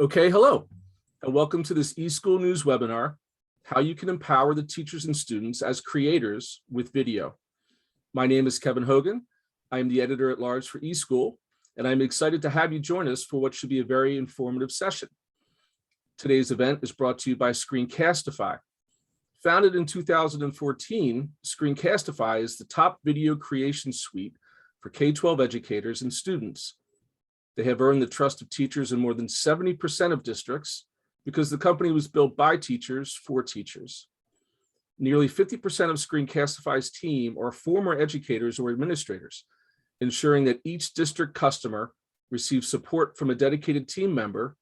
Okay, hello, and welcome to this eSchool News webinar, how you can empower the teachers and students as creators with video. My name is Kevin Hogan. I am the editor-at-large for eSchool, and I'm excited to have you join us for what should be a very informative session. Today's event is brought to you by Screencastify. Founded in 2014, Screencastify is the top video creation suite for K-12 educators and students. They have earned the trust of teachers in more than 70% of districts because the company was built by teachers for teachers. Nearly 50% of Screencastify's team are former educators or administrators, ensuring that each district customer receives support from a dedicated team member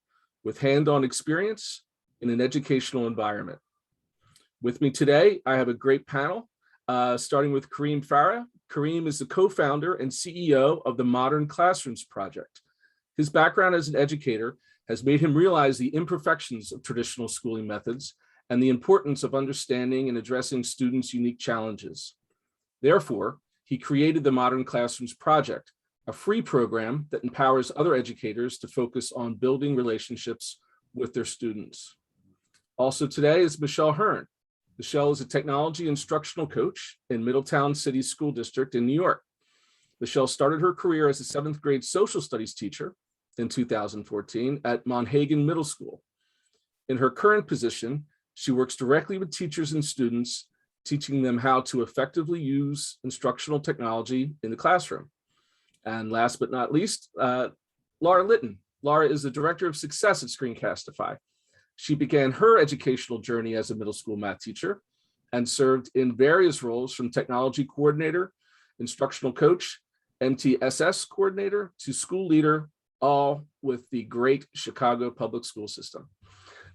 with hand-on experience in an educational environment. With me today, I have a great panel, starting with Kareem Farah. Kareem is the co-founder and CEO of the Modern Classrooms Project. His background as an educator has made him realize the imperfections of traditional schooling methods and the importance of understanding and addressing students' unique challenges. Therefore, he created the Modern Classrooms Project, a free program that empowers other educators to focus on building relationships with their students. Also today is Michelle Hearn. Michelle is a technology instructional coach in Middletown City School District in New York. Michelle started her career as a 7th grade social studies teacher in 2014 at Monhagen Middle School. In her current position, she works directly with teachers and students, teaching them how to effectively use instructional technology in the classroom. And last but not least, Laura Litton. Laura is the Director of Success at Screencastify. She began her educational journey as a middle school math teacher and served in various roles from technology coordinator, instructional coach, MTSS coordinator to school leader, all with the great Chicago public school system.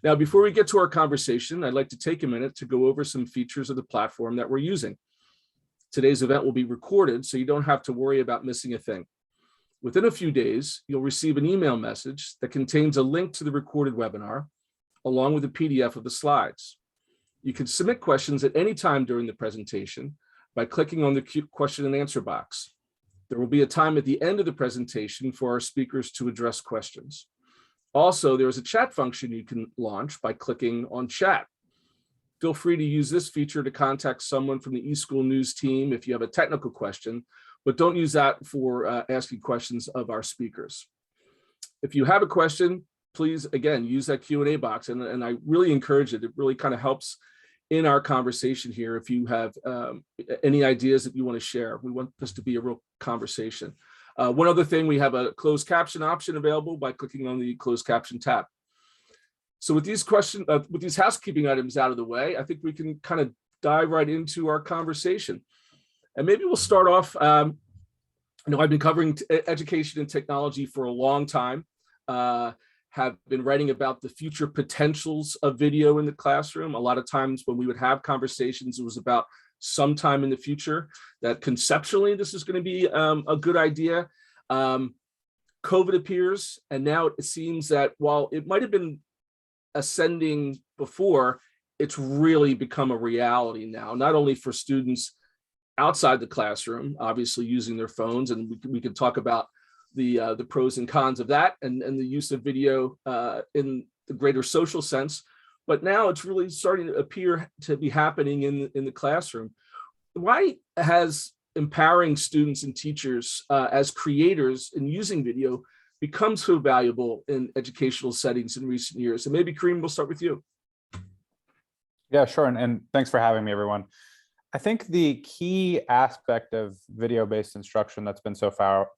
Now, before we get to our conversation, I'd like to take a minute to go over some features of the platform that we're using. Today's event will be recorded, so you don't have to worry about missing a thing. Within a few days, you'll receive an email message that contains a link to the recorded webinar, along with a PDF of the slides. You can submit questions at any time during the presentation by clicking on the question and answer box. There will be a time at the end of the presentation for our speakers to address questions. Also, there is a chat function you can launch by clicking on chat. Feel free to use this feature to contact someone from the eSchool News team if you have a technical question, but don't use that for asking questions of our speakers. If you have a question, please, again, use that Q&A box, and I really encourage it. It really kind of helps in our conversation here. If you have any ideas that you want to share, we want this to be a real conversation. One other thing, we have a closed caption option available by clicking on the closed caption tab. So with these with these housekeeping items out of the way, I think we can kind of dive right into our conversation. And maybe we'll start off, I've been covering education and technology for a long time. Have been writing about the future potentials of video in the classroom. A lot of times when we would have conversations, it was about sometime in the future that conceptually this is going to be a good idea. COVID appears, and now it seems that while it might have been ascending before, it's really become a reality now, not only for students outside the classroom, obviously using their phones, and we can talk about the pros and cons of that and the use of video in the greater social sense. But now it's really starting to appear to be happening in the classroom. Why has empowering students and teachers as creators in using video become so valuable in educational settings in recent years? And maybe Kareem, we'll start with you. Yeah, sure. And thanks for having me, everyone. I think the key aspect of video-based instruction that's been so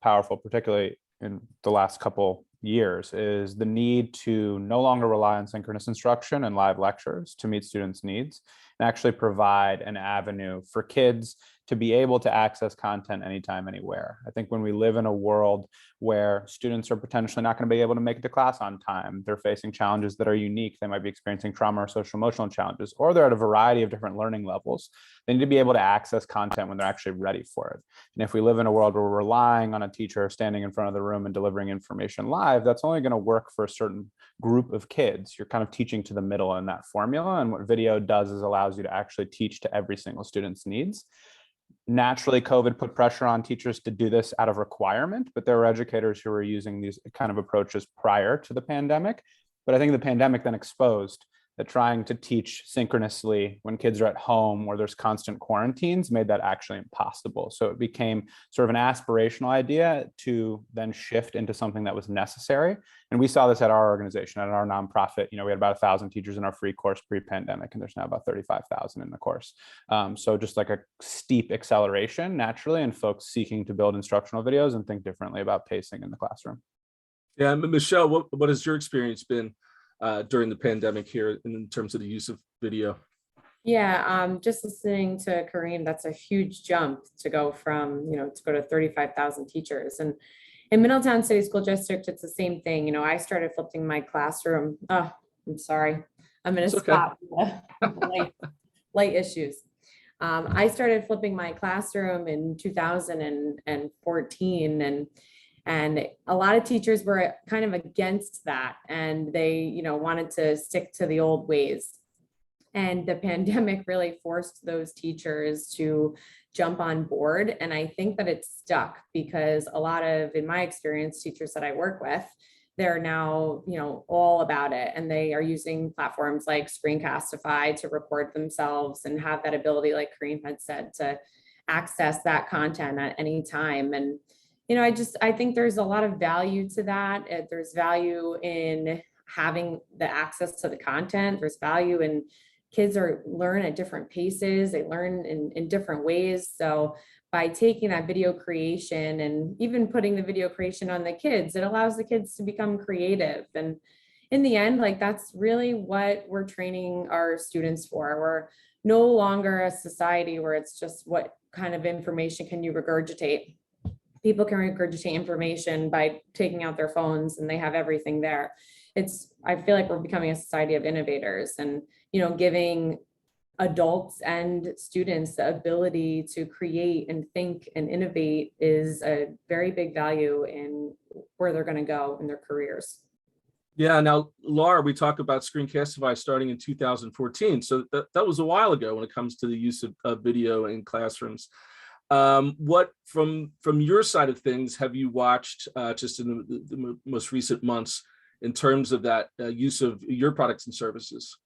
powerful, particularly in the last couple years, is the need to no longer rely on synchronous instruction and live lectures to meet students' needs and actually provide an avenue for kids to be able to access content anytime, anywhere. I think when we live in a world where students are potentially not going to be able to make it to class on time, they're facing challenges that are unique, they might be experiencing trauma or social emotional challenges, or they're at a variety of different learning levels, they need to be able to access content when they're actually ready for it. And if we live in a world where we're relying on a teacher standing in front of the room and delivering information live, that's only going to work for a certain group of kids. You're kind of teaching to the middle in that formula. And what video does is allows you to actually teach to every single student's needs. Naturally, COVID put pressure on teachers to do this out of requirement, but there were educators who were using these kind of approaches prior to the pandemic. But I think the pandemic then exposed that trying to teach synchronously when kids are at home or there's constant quarantines made that actually impossible. So it became sort of an aspirational idea to then shift into something that was necessary. And we saw this at our organization, at our nonprofit. We had about 1,000 teachers in our free course pre-pandemic, and there's now about 35,000 in the course. So just like a steep acceleration naturally, and folks seeking to build instructional videos and think differently about pacing in the classroom. Yeah, Michelle, what has your experience been during the pandemic here in terms of the use of video? Yeah, just listening to Kareem, that's a huge jump to go from, to go to 35,000 teachers. And in Middletown City School District, it's the same thing. I started flipping my classroom. Oh, I'm sorry. I'm in a spot with light issues. I started flipping my classroom in 2014, and a lot of teachers were kind of against that, and they, wanted to stick to the old ways. And the pandemic really forced those teachers to jump on board. And I think that it's stuck because a lot of, in my experience, teachers that I work with, they're now, all about it. And they are using platforms like Screencastify to record themselves and have that ability, like Kareem had said, to access that content at any time. And I think there's a lot of value to that. There's value in having the access to the content. There's value in kids learn at different paces. They learn in different ways. So by taking that video creation and even putting the video creation on the kids, it allows the kids to become creative. And in the end, that's really what we're training our students for. We're no longer a society where it's just what kind of information can you regurgitate. People can regurgitate information by taking out their phones and they have everything there. I feel like we're becoming a society of innovators, and, giving adults and students the ability to create and think and innovate is a very big value in where they're going to go in their careers. Yeah. Now, Laura, we talk about Screencastify starting in 2014. So that was a while ago when it comes to the use of video in classrooms. What from your side of things have you watched just in the most recent months in terms of that use of your products and services?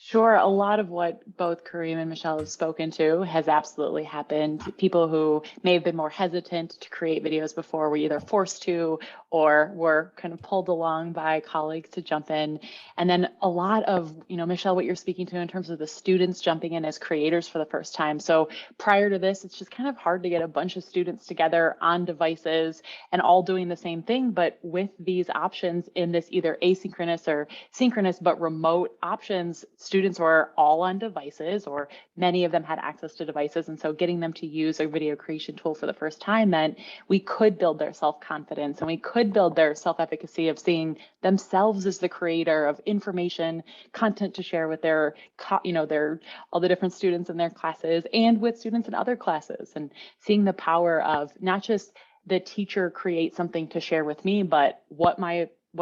Sure. A lot of what both Kareem and Michelle have spoken to has absolutely happened. People who may have been more hesitant to create videos before were either forced to or were kind of pulled along by colleagues to jump in. And then a lot of, Michelle, what you're speaking to in terms of the students jumping in as creators for the first time. So prior to this, it's just kind of hard to get a bunch of students together on devices and all doing the same thing. But with these options in this either asynchronous or synchronous, but remote options, students were all on devices, or many of them had access to devices. And so getting them to use a video creation tool for the first time meant we could build their self-confidence and we could build their self-efficacy of seeing themselves as the creator of information, content to share with their all the different students in their classes and with students in other classes, and seeing the power of not just the teacher create something to share with me, but what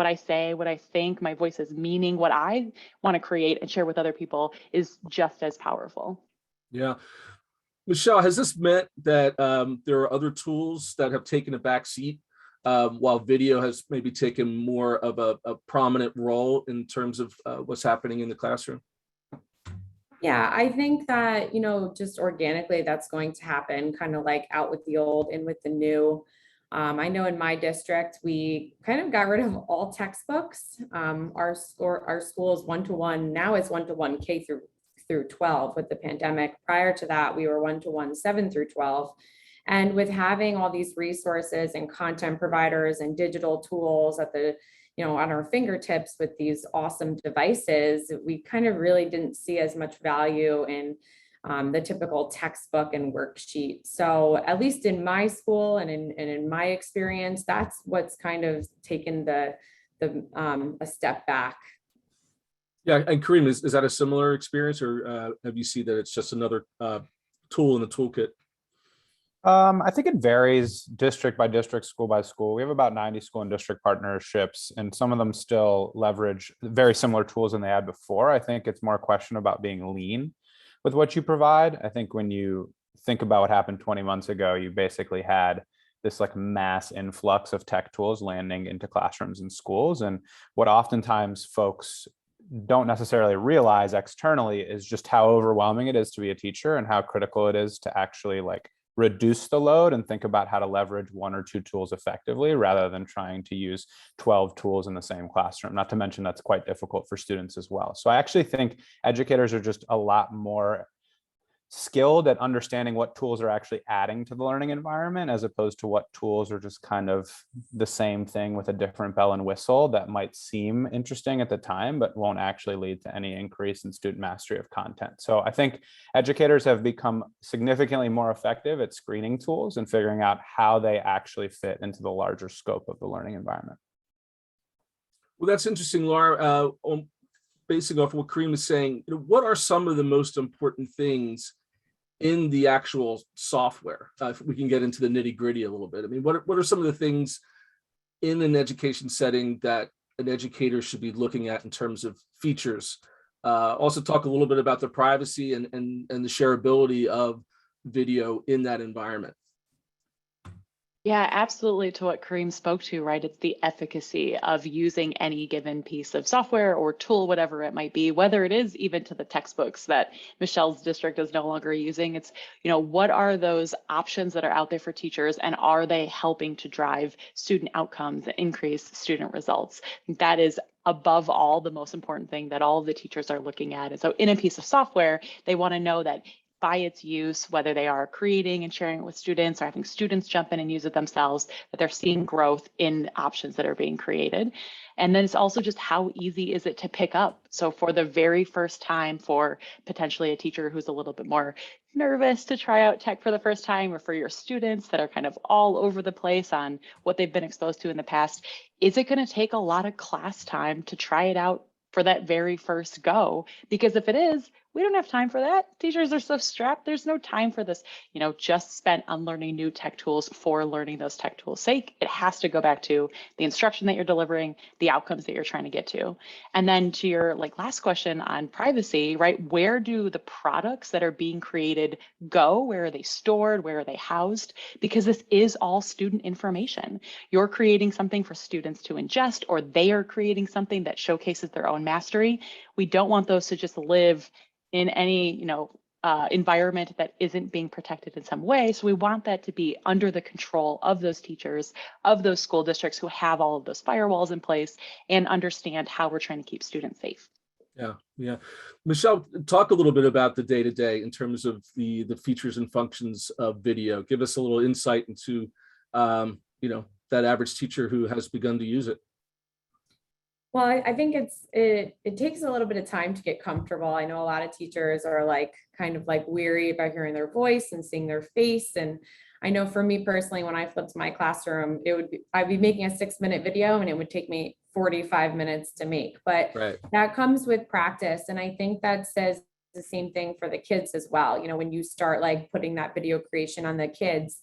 I say, what I think, my voice's meaning, what I want to create and share with other people is just as powerful. Yeah. Michelle, has this meant that there are other tools that have taken a back seat while video has maybe taken more of a prominent role in terms of what's happening in the classroom? Yeah, I think that, just organically that's going to happen, kind of like out with the old, in with the new. I know in my district, we kind of got rid of all textbooks. Our school is one-to-one, now it's one-to-one K through 12 with the pandemic. Prior to that, we were one-to-one 7 through 12. And with having all these resources and content providers and digital tools at on our fingertips with these awesome devices, we kind of really didn't see as much value in the typical textbook and worksheet. So at least in my school and in my experience, that's what's kind of taken a step back. Yeah, and Kareem, is that a similar experience, or have you seen that it's just another tool in the toolkit? I think it varies district by district, school by school. We have about 90 school and district partnerships, and some of them still leverage very similar tools than they had before. I think it's more a question about being lean with what you provide. I think when you think about what happened 20 months ago, you basically had this like mass influx of tech tools landing into classrooms and schools. And what oftentimes folks don't necessarily realize externally is just how overwhelming it is to be a teacher and how critical it is to actually like reduce the load and think about how to leverage one or two tools effectively rather than trying to use 12 tools in the same classroom. Not to mention that's quite difficult for students as well. So I actually think educators are just a lot more skilled at understanding what tools are actually adding to the learning environment, as opposed to what tools are just kind of the same thing with a different bell and whistle that might seem interesting at the time, but won't actually lead to any increase in student mastery of content. So I think educators have become significantly more effective at screening tools and figuring out how they actually fit into the larger scope of the learning environment. Well, that's interesting, Laura. Basing off what Kareem is saying, what are some of the most important things in the actual software? If we can get into the nitty gritty a little bit. I mean, what are some of the things in an education setting that an educator should be looking at in terms of features? Also talk a little bit about the privacy and the shareability of video in that environment. Yeah, absolutely. To what Kareem spoke to, right? It's the efficacy of using any given piece of software or tool, whatever it might be, whether it is even to the textbooks that Michelle's district is no longer using. It's, what are those options that are out there for teachers, and are they helping to drive student outcomes and increase student results? That is above all the most important thing that all of the teachers are looking at. And so in a piece of software, they want to know that by its use, whether they are creating and sharing it with students or having students jump in and use it themselves, that they're seeing growth in options that are being created. And then it's also just how easy is it to pick up? So for the very first time, for potentially a teacher who's a little bit more nervous to try out tech for the first time, or for your students that are kind of all over the place on what they've been exposed to in the past, is it going to take a lot of class time to try it out for that very first go? Because if it is, we don't have time for that. Teachers are so strapped. There's no time for this, just spent on learning new tech tools for learning those tech tools' sake. It has to go back to the instruction that you're delivering, the outcomes that you're trying to get to. And then to your last question on privacy, right? Where do the products that are being created go? Where are they stored? Where are they housed? Because this is all student information. You're creating something for students to ingest, or they are creating something that showcases their own mastery. We don't want those to just live in any environment that isn't being protected in some way. So we want that to be under the control of those teachers, of those school districts who have all of those firewalls in place and understand how we're trying to keep students safe. Yeah. Michelle, talk a little bit about the day-to-day in terms of the features and functions of video. Give us a little insight into that average teacher who has begun to use it. Well, I think it takes a little bit of time to get comfortable. I know a lot of teachers are kind of weary about hearing their voice and seeing their face. And I know for me personally, when I flipped my classroom, I'd be making a 6-minute video and it would take me 45 minutes to make. But Right. That comes with practice. And I think that says the same thing for the kids as well. When you start putting that video creation on the kids,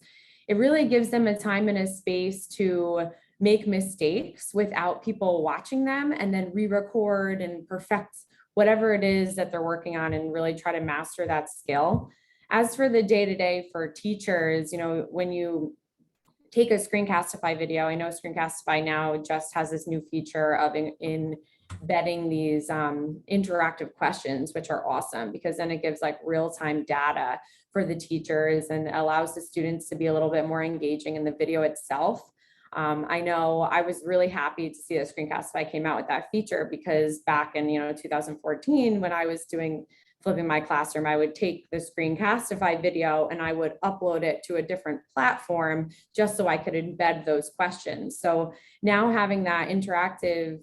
it really gives them a time and a space to make mistakes without people watching them, and then re-record and perfect whatever it is that they're working on and really try to master that skill. As for the day-to-day for teachers, when you take a Screencastify video, I know Screencastify now just has this new feature of embedding these interactive questions, which are awesome because then it gives real-time data for the teachers and allows the students to be a little bit more engaging in the video itself. I know I was really happy to see that Screencastify came out with that feature because back in 2014, when I was flipping my classroom, I would take the Screencastify video and I would upload it to a different platform just so I could embed those questions. So now having that interactive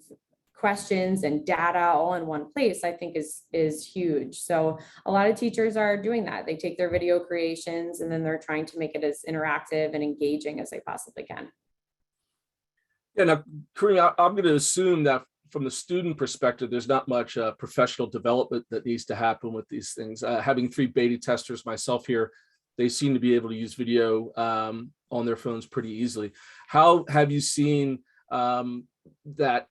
questions and data all in one place, I think is huge. So a lot of teachers are doing that. They take their video creations and then they're trying to make it as interactive and engaging as they possibly can. Yeah, now, Kareem, I'm going to assume that from the student perspective, there's not much professional development that needs to happen with these things. Having 3 beta testers myself here, they seem to be able to use video on their phones pretty easily. How have you seen that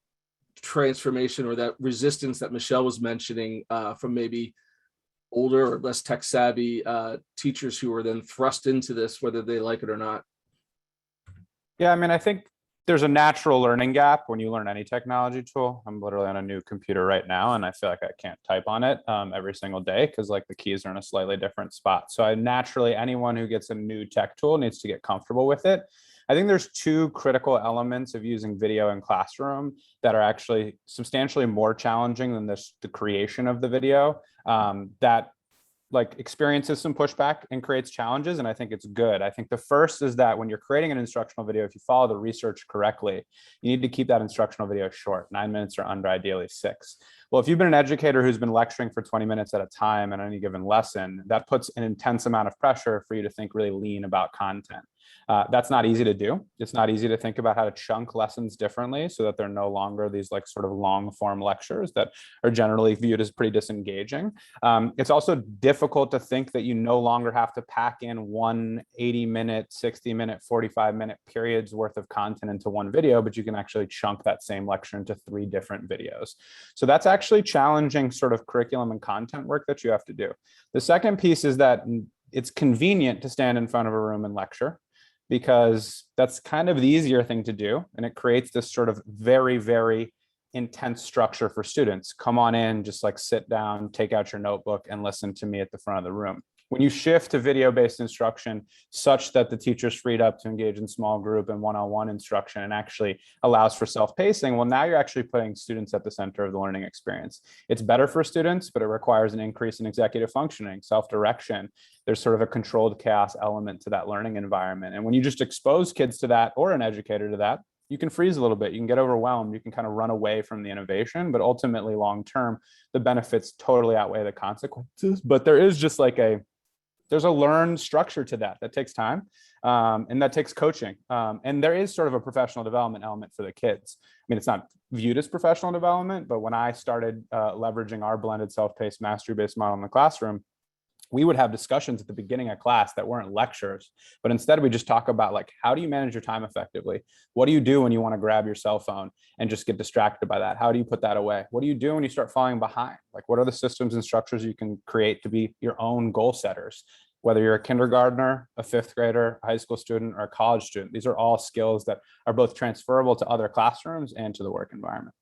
transformation or that resistance that Michelle was mentioning from maybe older or less tech savvy teachers who are then thrust into this, whether they like it or not? Yeah, I mean, I think there's a natural learning gap when you learn any technology tool. I'm literally on a new computer right now, and I feel like I can't type on it every single day because like the keys are in a slightly different spot. So I naturally, anyone who gets a new tech tool needs to get comfortable with it. I think there's two critical elements of using video in classroom that are actually substantially more challenging than the creation of the video. That like experiences some pushback and creates challenges, and I think it's good. I think the first is that when you're creating an instructional video, if you follow the research correctly, you need to keep that instructional video short, 9 minutes or under, ideally 6. Well, if you've been an educator who's been lecturing for 20 minutes at a time in any given lesson, that puts an intense amount of pressure for you to think really lean about content. That's not easy to do. It's not easy to think about how to chunk lessons differently so that they're no longer these like sort of long form lectures that are generally viewed as pretty disengaging. It's also difficult to think that you no longer have to pack in one 80-minute, 60-minute, 45-minute periods worth of content into one video, but you can actually chunk that same lecture into 3 different videos. So that's actually challenging sort of curriculum and content work that you have to do. The second piece is that it's convenient to stand in front of a room and lecture, because that's kind of the easier thing to do. And it creates this sort of very, very intense structure for students. Come on in, just like sit down, take out your notebook and listen to me at the front of the room. When you shift to video-based instruction such that the teacher's freed up to engage in small group and one-on-one instruction and actually allows for self-pacing, well, now you're actually putting students at the center of the learning experience. It's better for students, but it requires an increase in executive functioning, self-direction. There's sort of a controlled chaos element to that learning environment. And when you just expose kids to that, or an educator to that, you can freeze a little bit, you can get overwhelmed, you can kind of run away from the innovation, but ultimately long-term, the benefits totally outweigh the consequences. But there is just like there's a learned structure to that takes time, and that takes coaching. And there is sort of a professional development element for the kids. I mean, it's not viewed as professional development, but when I started leveraging our blended self-paced mastery-based model in the classroom, we would have discussions at the beginning of class that weren't lectures, but instead we just talk about like, how do you manage your time effectively? What do you do when you want to grab your cell phone and just get distracted by that? How do you put that away? What do you do when you start falling behind? Like, what are the systems and structures you can create to be your own goal setters? Whether you're a kindergartner, a 5th grader, a high school student, or a college student, these are all skills that are both transferable to other classrooms and to the work environment.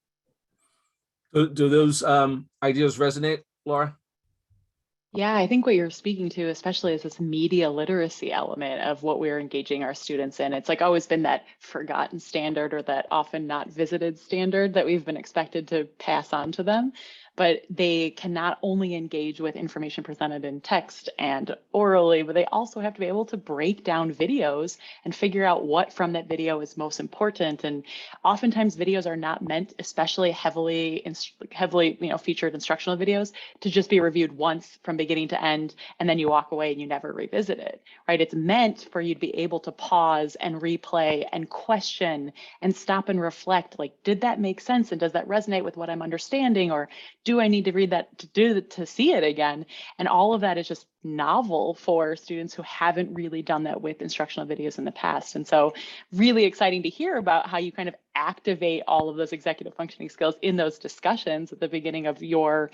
Do those ideas resonate, Laura? Yeah, I think what you're speaking to, especially is this media literacy element of what we're engaging our students in. It's like always been that forgotten standard, or that often not visited standard that we've been expected to pass on to them. But they can not only engage with information presented in text and orally, but they also have to be able to break down videos and figure out what from that video is most important. And oftentimes videos are not meant, especially heavily featured instructional videos, to just be reviewed once from beginning to end, and then you walk away and you never revisit it, right? It's meant for you to be able to pause and replay and question and stop and reflect, like, did that make sense? And does that resonate with what I'm understanding? Or do I need to read that to see it again? And all of that is just novel for students who haven't really done that with instructional videos in the past. And so really exciting to hear about how you kind of activate all of those executive functioning skills in those discussions at the beginning of your,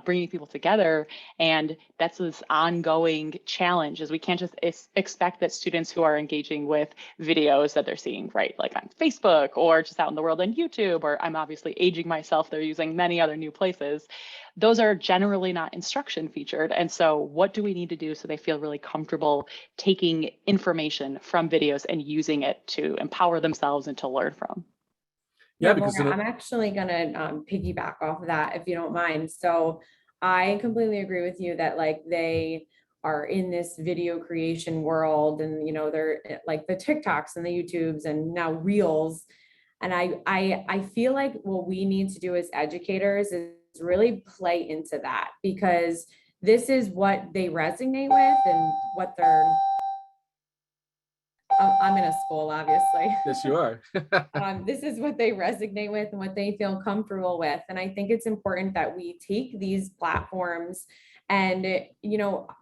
bringing people together. And that's this ongoing challenge, is we can't just expect that students who are engaging with videos that they're seeing, right, like on Facebook or just out in the world on YouTube, or I'm obviously aging myself, they're using many other new places. Those are generally not instruction featured. And so what do we need to do so they feel really comfortable taking information from videos and using it to empower themselves and to learn from? Yeah, because I'm actually going to piggyback off of that, if you don't mind. So I completely agree with you that like they are in this video creation world, and they're like the TikToks and the YouTubes and now Reels. And I feel like what we need to do as educators is really play into that, because this is what they resonate with and what they're I'm in a school, obviously. Yes, you are. This is what they resonate with and what they feel comfortable with. And I think it's important that we take these platforms and,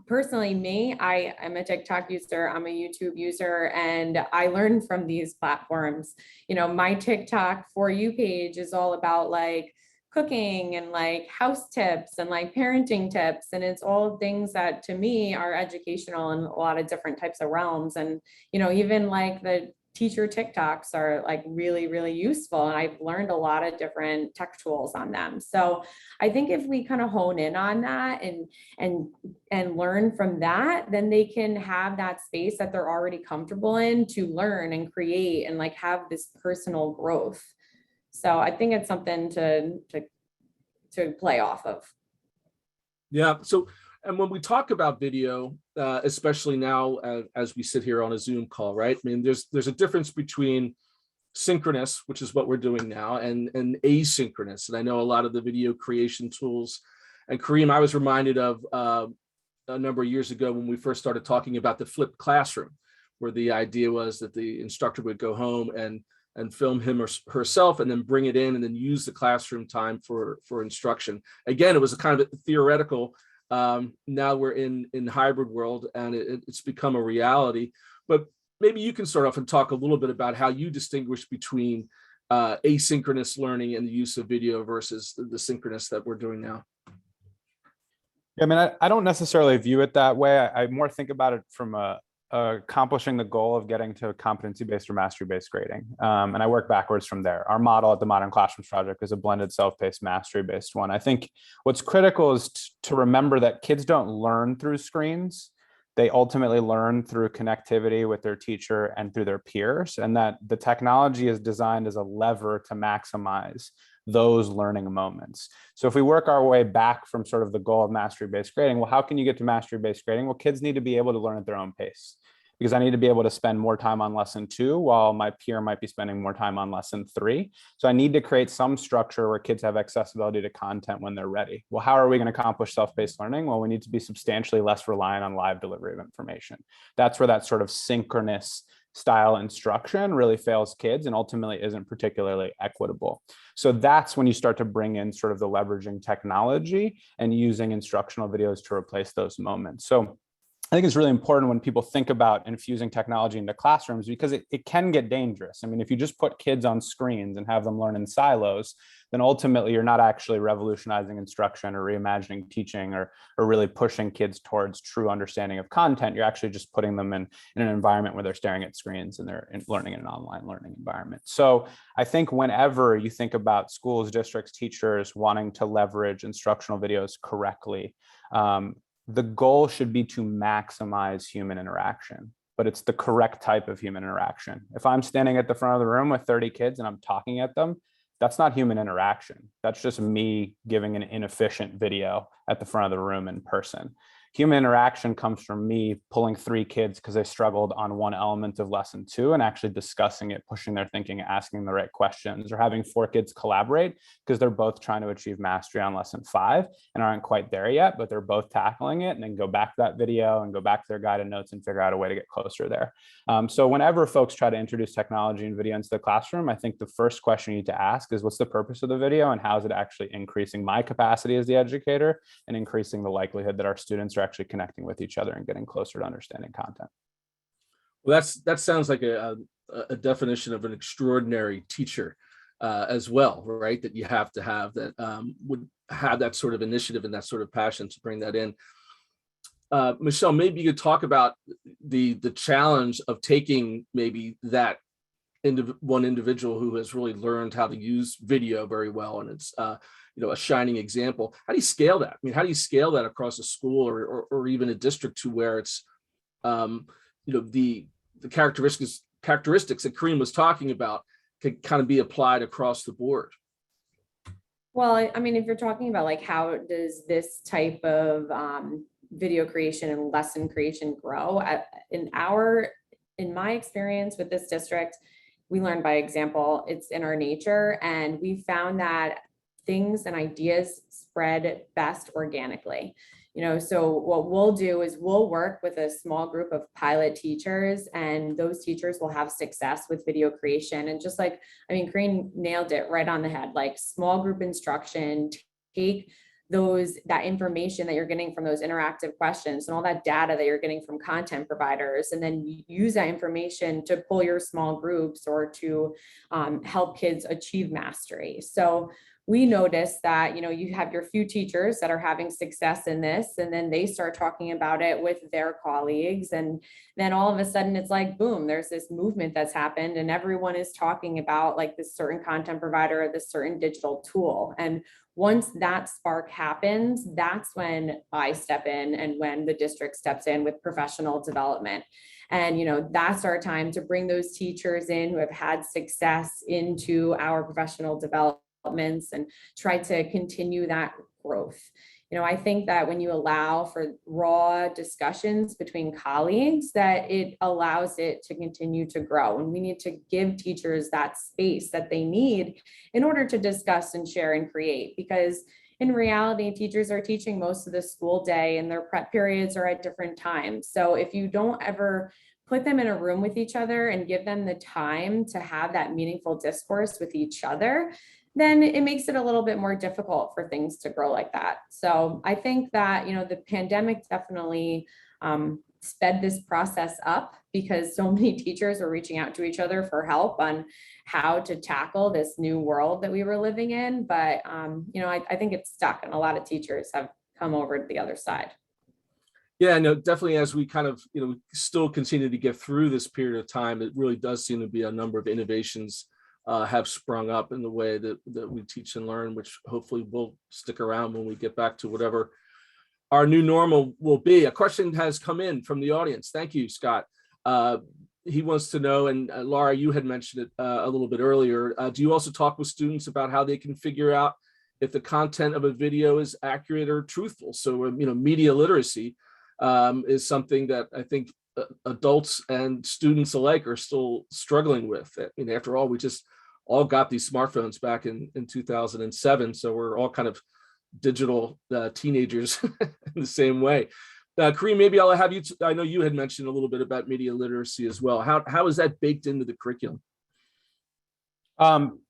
personally me, I am a TikTok user, I'm a YouTube user, and I learn from these platforms. My TikTok For You page is all about like cooking and like house tips and like parenting tips. And it's all things that to me are educational in a lot of different types of realms. And, even like the teacher TikToks are like really, really useful. And I've learned a lot of different tech tools on them. So I think if we kind of hone in on that and learn from that, then they can have that space that they're already comfortable in to learn and create and like have this personal growth. So I think it's something to play off of. Yeah. So, and when we talk about video, especially now as we sit here on a Zoom call, right? I mean, there's a difference between synchronous, which is what we're doing now, and asynchronous. And I know a lot of the video creation tools. And Kareem, I was reminded of a number of years ago when we first started talking about the flipped classroom, where the idea was that the instructor would go home and film him or herself and then bring it in and then use the classroom time for instruction. Again, it was a kind of theoretical. Now we're in hybrid world and it's become a reality. But maybe you can start off and talk a little bit about how you distinguish between asynchronous learning and the use of video versus the synchronous that we're doing now. I mean, I don't necessarily view it that way. I more think about it from accomplishing the goal of getting to competency-based or mastery-based grading. And I work backwards from there. Our model at the Modern Classrooms Project is a blended self-paced mastery-based one. I think what's critical is to remember that kids don't learn through screens. They ultimately learn through connectivity with their teacher and through their peers, and that the technology is designed as a lever to maximize those learning moments. So if we work our way back from sort of the goal of mastery-based grading, well, how can you get to mastery-based grading? Well, kids need to be able to learn at their own pace, because I need to be able to spend more time on lesson 2 while my peer might be spending more time on lesson 3. So I need to create some structure where kids have accessibility to content when they're ready. Well, how are we going to accomplish self-paced learning? Well, we need to be substantially less reliant on live delivery of information. That's where that sort of synchronous style instruction really fails kids and ultimately isn't particularly equitable. So that's when you start to bring in sort of the leveraging technology and using instructional videos to replace those moments. So I think it's really important when people think about infusing technology into classrooms, because it can get dangerous. I mean, if you just put kids on screens and have them learn in silos, then ultimately you're not actually revolutionizing instruction or reimagining teaching or really pushing kids towards true understanding of content. You're actually just putting them in an environment where they're staring at screens and they're learning in an online learning environment. So I think whenever you think about schools, districts, teachers wanting to leverage instructional videos correctly, the goal should be to maximize human interaction, but it's the correct type of human interaction. If I'm standing at the front of the room with 30 kids and I'm talking at them, that's not human interaction. That's just me giving an inefficient video at the front of the room in person. Human interaction comes from me pulling 3 kids because they struggled on one element of lesson 2 and actually discussing it, pushing their thinking, asking the right questions, or having 4 kids collaborate because they're both trying to achieve mastery on lesson 5 and aren't quite there yet, but they're both tackling it, and then go back to that video and go back to their guided notes and figure out a way to get closer there. So whenever folks try to introduce technology and video into the classroom, I think the first question you need to ask is, what's the purpose of the video and how is it actually increasing my capacity as the educator and increasing the likelihood that our students are actually connecting with each other and getting closer to understanding content. Well, that sounds like a definition of an extraordinary teacher as well, right? That you have to have that would have that sort of initiative and that sort of passion to bring that in. Michelle, maybe you could talk about the challenge of taking maybe that one individual who has really learned how to use video very well, and it's a shining example. How do you scale that? I mean, how do you scale that across a school or even a district to where it's the characteristics that Kareem was talking about can kind of be applied across the board? Well, I mean, if you're talking about like how does this type of video creation and lesson creation grow, in my experience with this district, we learn by example. It's in our nature, and we found that things and ideas spread best organically. So what we'll do is we'll work with a small group of pilot teachers, and those teachers will have success with video creation. And just like, Kareem nailed it right on the head, like small group instruction, take that information that you're getting from those interactive questions and all that data that you're getting from content providers, and then use that information to pull your small groups or to help kids achieve mastery. So we notice that, you have your few teachers that are having success in this, and then they start talking about it with their colleagues. And then all of a sudden it's like, boom, there's this movement that's happened and everyone is talking about like this certain content provider or this certain digital tool. And once that spark happens, that's when I step in and when the district steps in with professional development. And, that's our time to bring those teachers in who have had success into our professional development and try to continue that growth. I think that when you allow for raw discussions between colleagues, that it allows it to continue to grow. And we need to give teachers that space that they need in order to discuss and share and create, because in reality, teachers are teaching most of the school day and their prep periods are at different times. So if you don't ever put them in a room with each other and give them the time to have that meaningful discourse with each other, then it makes it a little bit more difficult for things to grow like that. So I think that, the pandemic definitely sped this process up, because so many teachers are reaching out to each other for help on how to tackle this new world that we were living in. But, I think it's stuck, and a lot of teachers have come over to the other side. Yeah, no, definitely. As we kind of, still continue to get through this period of time, it really does seem to be a number of innovations have sprung up in the way that we teach and learn, which hopefully will stick around when we get back to whatever our new normal will be. A question has come in from the audience. Thank you, Scott. He wants to know, and Laura, you had mentioned it a little bit earlier. Do you also talk with students about how they can figure out if the content of a video is accurate or truthful? So, media literacy is something that I think adults and students alike are still struggling with. After all, we just all got these smartphones back in 2007. So we're all kind of digital teenagers in the same way. Kareem, maybe I'll have you, I know you had mentioned a little bit about media literacy as well. How is that baked into the curriculum? I'm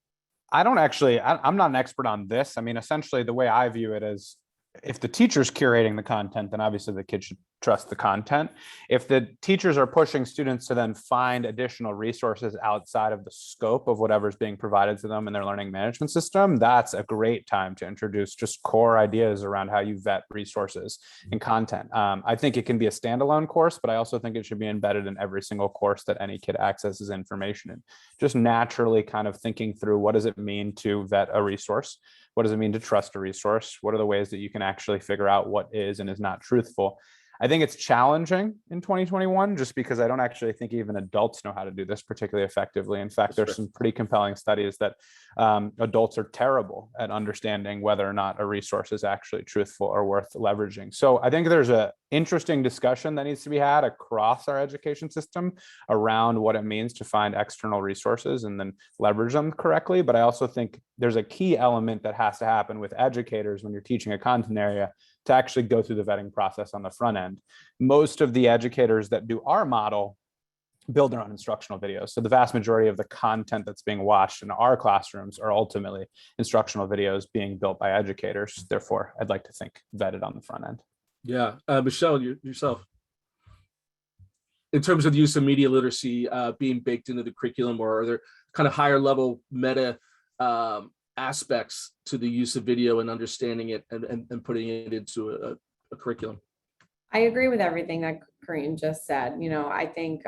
not an expert on this. I mean, essentially the way I view it is, if the teacher's curating the content, then obviously the kid should trust the content. If the teachers are pushing students to then find additional resources outside of the scope of whatever's being provided to them in their learning management system, that's a great time to introduce just core ideas around how you vet resources and content. I think it can be a standalone course, but I also think it should be embedded in every single course that any kid accesses information in. Just naturally kind of thinking through, what does it mean to vet a resource? What does it mean to trust a resource? What are the ways that you can actually figure out what is and is not truthful? I think it's challenging in 2021, just because I don't actually think even adults know how to do this particularly effectively. In fact, there's some pretty compelling studies that adults are terrible at understanding whether or not a resource is actually truthful or worth leveraging. So I think there's an interesting discussion that needs to be had across our education system around what it means to find external resources and then leverage them correctly. But I also think there's a key element that has to happen with educators when you're teaching a content area, to actually go through the vetting process on the front end. Most of the educators that do our model build their own instructional videos. So the vast majority of the content that's being watched in our classrooms are ultimately instructional videos being built by educators. Therefore, I'd like to think vetted on the front end. Yeah, Michelle, yourself. In terms of the use of media literacy being baked into the curriculum, or are there kind of higher level meta aspects to the use of video and understanding it and putting it into a curriculum? I agree with everything that Kareem just said. I think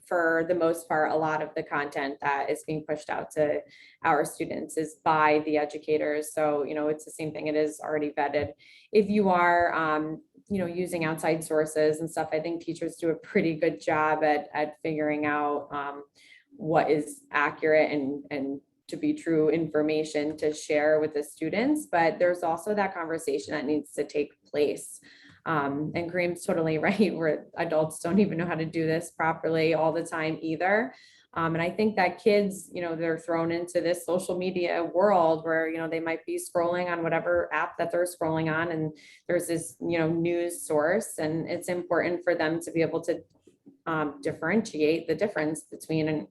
for the most part, a lot of the content that is being pushed out to our students is by the educators. So, it's the same thing. It is already vetted. If you are, using outside sources and stuff, I think teachers do a pretty good job at figuring out what is accurate and to be true information to share with the students. But there's also that conversation that needs to take place. And Kareem's totally right, where adults don't even know how to do this properly all the time either. And I think that kids, they're thrown into this social media world where, they might be scrolling on whatever app that they're scrolling on, and there's this, news source, and it's important for them to be able to differentiate the difference between,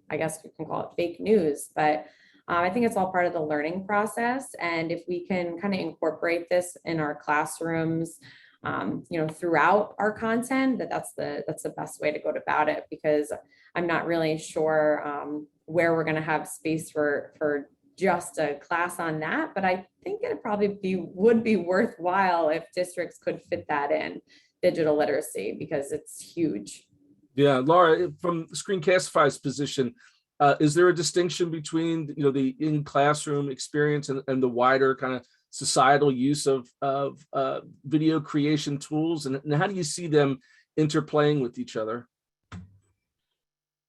I guess you can call it fake news, but I think it's all part of the learning process. And if we can kind of incorporate this in our classrooms, throughout our content, that's the best way to go about it, because I'm not really sure where we're going to have space for just a class on that, but I think it probably would be worthwhile if districts could fit that in, digital literacy, because it's huge. Yeah, Laura, from Screencastify's position, is there a distinction between, you know, the in-classroom experience and the wider kind of societal use of video creation tools, and how do you see them interplaying with each other?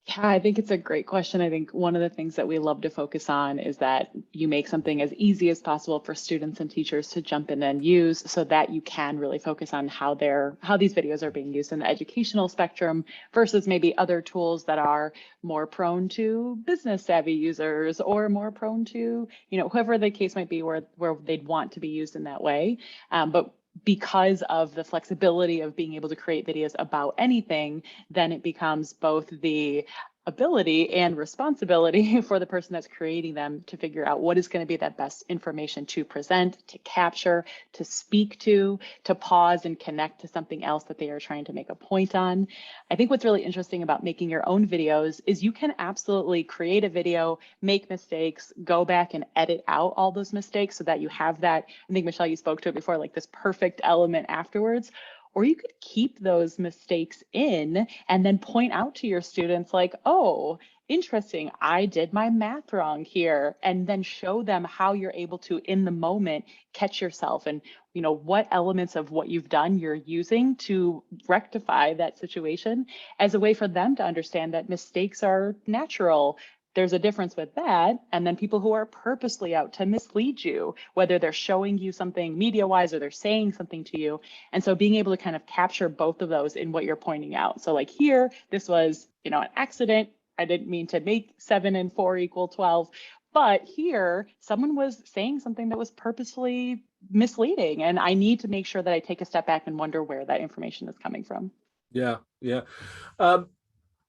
Yeah, I think it's a great question. I think one of the things that we love to focus on is that you make something as easy as possible for students and teachers to jump in and use, so that you can really focus on how these videos are being used in the educational spectrum versus maybe other tools that are more prone to business savvy users, or more prone to, you know, whoever the case might be, where they'd want to be used in that way. But because of the flexibility of being able to create videos about anything, then it becomes both the ability and responsibility for the person that's creating them to figure out what is going to be that best information to present, to capture, to speak to pause and connect to something else that they are trying to make a point on. I think what's really interesting about making your own videos is you can absolutely create a video, make mistakes, go back and edit out all those mistakes so that you have that, I think Michelle, you spoke to it before, like this perfect element afterwards. Or you could keep those mistakes in and then point out to your students like, oh, interesting, I did my math wrong here, and then show them how you're able to, in the moment, catch yourself and, you know, what elements of what you've done you're using to rectify that situation, as a way for them to understand that mistakes are natural. There's a difference with that, and then people who are purposely out to mislead you, whether they're showing you something media-wise or they're saying something to you. And so being able to kind of capture both of those in what you're pointing out. So like here, this was, you know, an accident. I didn't mean to make 7 and 4 equal 12. But here, someone was saying something that was purposefully misleading. And I need to make sure that I take a step back and wonder where that information is coming from. Yeah, yeah.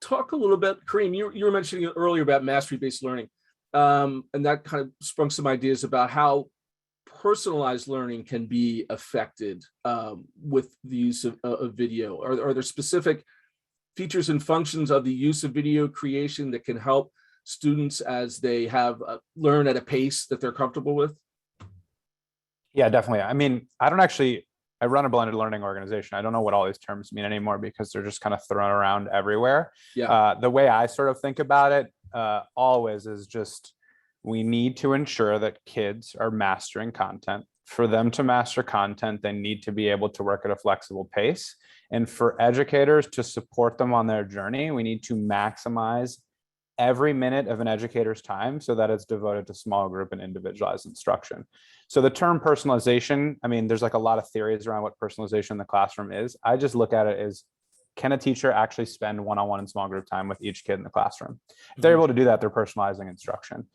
Talk a little bit, Kareem, you were mentioning earlier about mastery-based learning, and that kind of sprung some ideas about how personalized learning can be affected with the use of video. Are there specific features and functions of the use of video creation that can help students as they have learn at a pace that they're comfortable with? Yeah, definitely. I mean, I run a blended learning organization. I don't know what all these terms mean anymore because they're just kind of thrown around everywhere. Yeah. The way I sort of think about it always is just, we need to ensure that kids are mastering content. For them to master content, they need to be able to work at a flexible pace. And for educators to support them on their journey, we need to maximize every minute of an educator's time so that it's devoted to small group and individualized instruction. So the term personalization, I mean, there's like a lot of theories around what personalization in the classroom is. I just look at it as, can a teacher actually spend one-on-one and small group time with each kid in the classroom? If they're able to do that, they're personalizing instruction.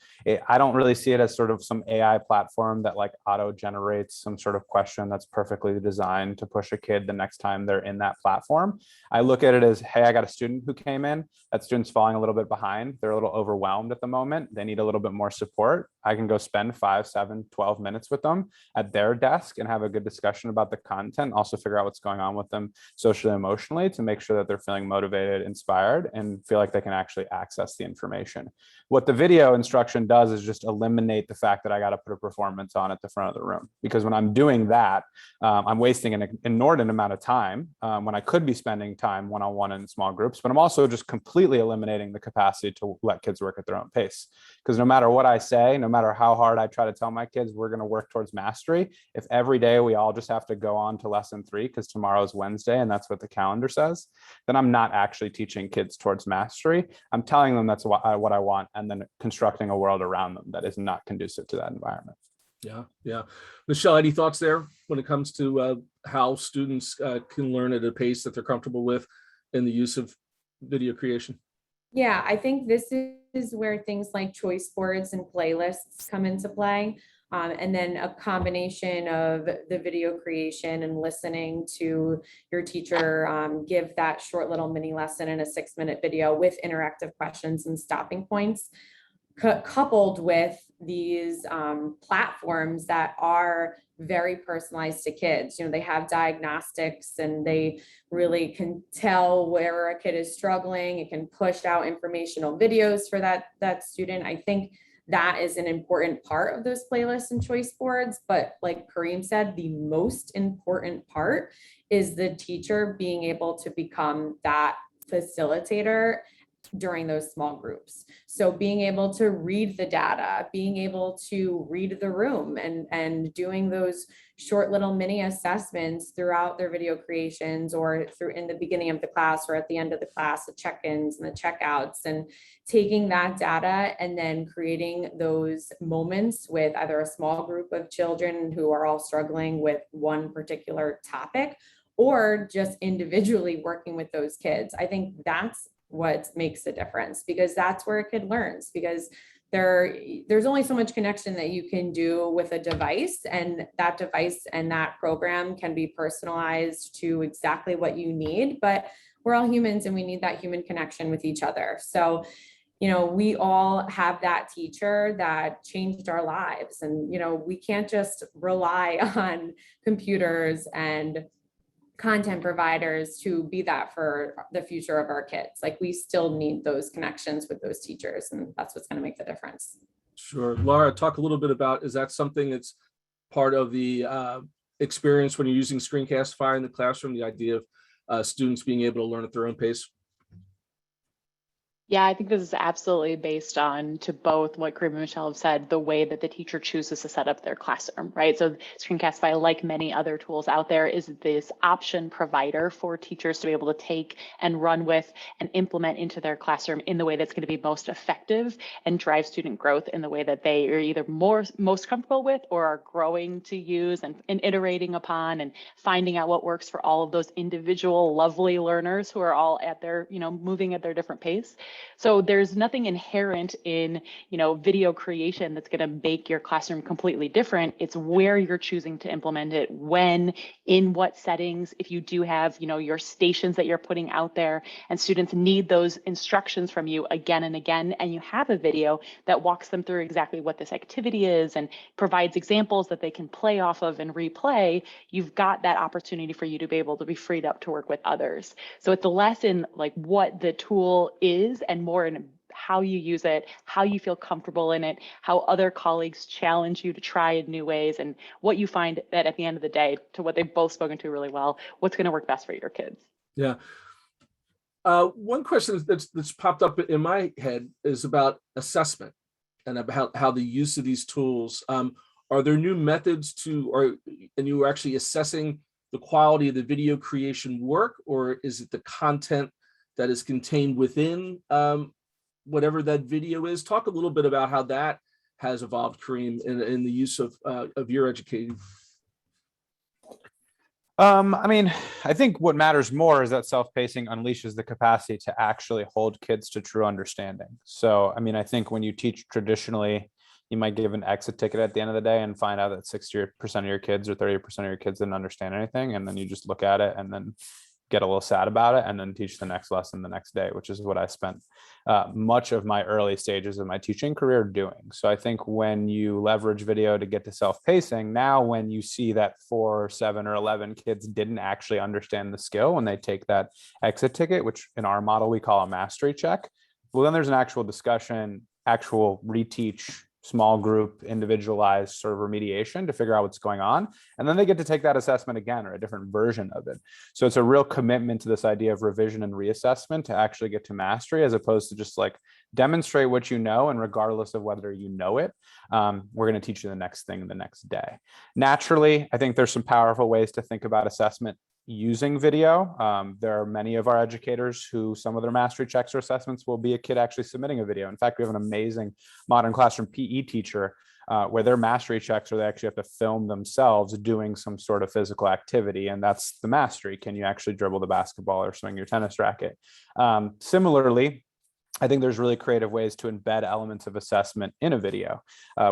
I don't really see it as sort of some AI platform that like auto generates some sort of question that's perfectly designed to push a kid the next time they're in that platform. I look at it as, hey, I got a student who came in, that student's falling a little bit behind. They're a little overwhelmed at the moment. They need a little bit more support. I can go spend 5, 7, 12 minutes with them at their desk and have a good discussion about the content, also figure out what's going on with them socially, emotionally, to make sure that they're feeling motivated, inspired, and feel like they can actually access the information. What the video instruction does is just eliminate the fact that I got to put a performance on at the front of the room. Because when I'm doing that, I'm wasting an inordinate amount of time when I could be spending time one-on-one in small groups, but I'm also just completely eliminating the capacity to let kids work at their own pace. Because no matter what I say, no matter how hard I try to tell my kids we're going to work towards mastery, if every day we all just have to go on to lesson 3 because tomorrow's Wednesday and that's what the calendar says, then I'm not actually teaching kids towards mastery. I'm telling them that's what I want, and then constructing a world around them that is not conducive to that environment. Yeah, yeah. Michelle, any thoughts there when it comes to how students can learn at a pace that they're comfortable with in the use of video creation? Yeah, I think this is where things like choice boards and playlists come into play. And then a combination of the video creation and listening to your teacher give that short little mini lesson in a 6-minute video with interactive questions and stopping points, coupled with these platforms that are very personalized to kids. You know, they have diagnostics and they really can tell where a kid is struggling. It can push out informational videos for that student. I think that is an important part of those playlists and choice boards. But like Kareem said, the most important part is the teacher being able to become that facilitator during those small groups. So being able to read the data, being able to read the room, and doing those short little mini assessments throughout their video creations, or through in the beginning of the class or at the end of the class, the check-ins and the checkouts, and taking that data and then creating those moments with either a small group of children who are all struggling with one particular topic, or just individually working with those kids. I think that's what makes a difference, because that's where a kid learns, because there's only so much connection that you can do with a device, and that device and that program can be personalized to exactly what you need, but we're all humans and we need that human connection with each other. So, you know, we all have that teacher that changed our lives, and, you know, we can't just rely on computers and content providers to be that for the future of our kids. Like, we still need those connections with those teachers, and that's what's going to make the difference. Sure. Laura, talk a little bit about, is that something that's part of the experience when you're using Screencastify in the classroom, the idea of students being able to learn at their own pace? Yeah, I think this is absolutely based on, to both what Kareem and Michelle have said, the way that the teacher chooses to set up their classroom, right? So Screencastify, like many other tools out there, is this option provider for teachers to be able to take and run with and implement into their classroom in the way that's going to be most effective and drive student growth in the way that they are either most comfortable with, or are growing to use and iterating upon, and finding out what works for all of those individual lovely learners who are all at their, you know, moving at their different pace. So there's nothing inherent in, you know, video creation that's going to make your classroom completely different. It's where you're choosing to implement it, when, in what settings. If you do have, you know, your stations that you're putting out there, and students need those instructions from you again and again, and you have a video that walks them through exactly what this activity is and provides examples that they can play off of and replay, you've got that opportunity for you to be able to be freed up to work with others. So it's less in like what the tool is, and more in how you use it, how you feel comfortable in it, how other colleagues challenge you to try in new ways, and what you find that at the end of the day, to what they've both spoken to really well, what's going to work best for your kids. Yeah. One question that's popped up in my head is about assessment and about how the use of these tools. Are there new methods and you are actually assessing the quality of the video creation work, or is it the content that is contained within whatever that video is? Talk a little bit about how that has evolved, Kareem, in the use of your educating. I mean, I think what matters more is that self-pacing unleashes the capacity to actually hold kids to true understanding. So, I mean, I think when you teach traditionally, you might give an exit ticket at the end of the day and find out that 60% of your kids or 30% of your kids didn't understand anything. And then you just look at it and then get a little sad about it, and then teach the next lesson the next day, which is what I spent much of my early stages of my teaching career doing. So I think when you leverage video to get to self-pacing, now when you see that 4, 7, or 11 kids didn't actually understand the skill when they take that exit ticket, which in our model we call a mastery check, well, then there's an actual discussion, actual reteach, small group, individualized sort of remediation to figure out what's going on. And then they get to take that assessment again, or a different version of it. So it's a real commitment to this idea of revision and reassessment to actually get to mastery, as opposed to just like demonstrate what you know, and regardless of whether you know it, we're going to teach you the next thing the next day. Naturally, I think there's some powerful ways to think about assessment using video. There are many of our educators who some of their mastery checks or assessments will be a kid actually submitting a video. In fact, we have an amazing modern classroom PE teacher where their mastery checks are they actually have to film themselves doing some sort of physical activity. And that's the mastery. Can you actually dribble the basketball or swing your tennis racket? Similarly, I think there's really creative ways to embed elements of assessment in a video.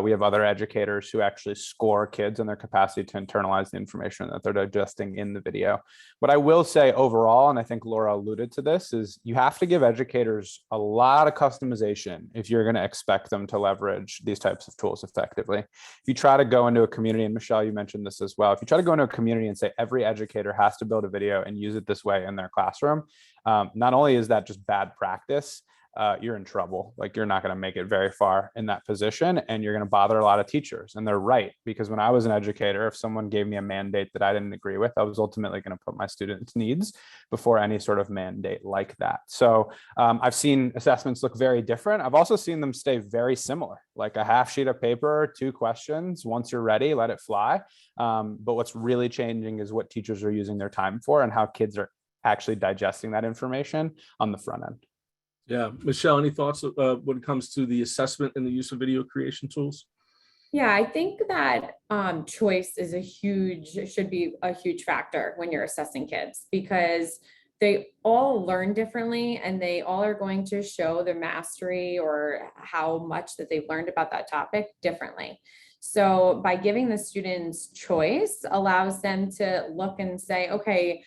We have other educators who actually score kids and their capacity to internalize the information that they're digesting in the video. What I will say overall, and I think Laura alluded to this, is you have to give educators a lot of customization if you're going to expect them to leverage these types of tools effectively. If you try to go into a community, and Michelle, you mentioned this as well, if you try to go into a community and say every educator has to build a video and use it this way in their classroom, not only is that just bad practice, you're in trouble. Like, you're not going to make it very far in that position, and you're going to bother a lot of teachers. And they're right, because when I was an educator, if someone gave me a mandate that I didn't agree with, I was ultimately going to put my students' needs before any sort of mandate like that. So I've seen assessments look very different. I've also seen them stay very similar, like a half sheet of paper, 2 questions. Once you're ready, let it fly. But what's really changing is what teachers are using their time for and how kids are actually digesting that information on the front end. Yeah, Michelle, any thoughts when it comes to the assessment and the use of video creation tools? Yeah, I think that choice is should be a huge factor when you're assessing kids, because they all learn differently and they all are going to show their mastery or how much that they've learned about that topic differently. So by giving the students choice allows them to look and say, okay,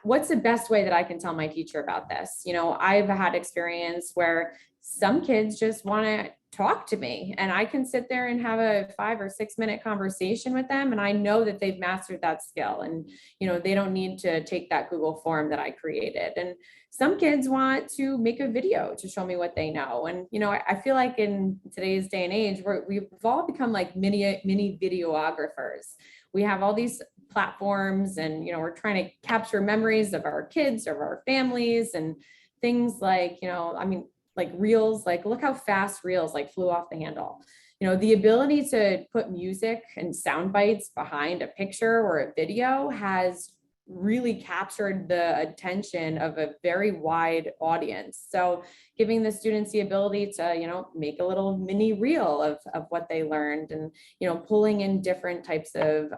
what's the best way that I can tell my teacher about this? You know, I've had experience where some kids just want to talk to me and I can sit there and have a 5 or 6 minute conversation with them. And I know that they've mastered that skill and, you know, they don't need to take that Google form that I created. And some kids want to make a video to show me what they know. And, you know, I feel like in today's day and age, we've all become like mini videographers. We have all these platforms and, you know, we're trying to capture memories of our kids, of our families, and things like, you know, I mean, like reels, like look how fast reels like flew off the handle. You know, the ability to put music and sound bites behind a picture or a video has really captured the attention of a very wide audience. So giving the students the ability to, you know, make a little mini reel of what they learned and, you know, pulling in different types of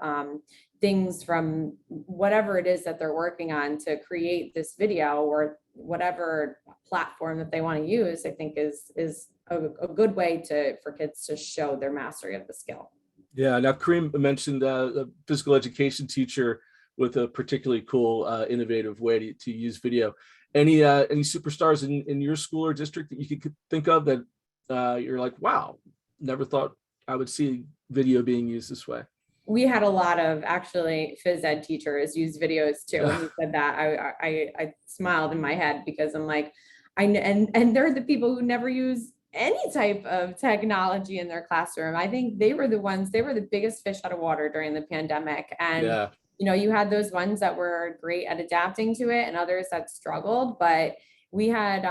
things from whatever it is that they're working on to create this video or whatever platform that they want to use, I think is a good way for kids to show their mastery of the skill. Yeah, now Kareem mentioned a physical education teacher with a particularly cool, innovative way to use video. Any superstars in your school or district that you could think of that you're like, wow, never thought I would see video being used this way? We had a lot of actually phys ed teachers use videos too. When you said that, I smiled in my head because I'm like, and they're the people who never use any type of technology in their classroom. I think they were the biggest fish out of water during the pandemic. And Yeah. you know, you had those ones that were great at adapting to it and others that struggled, but we had,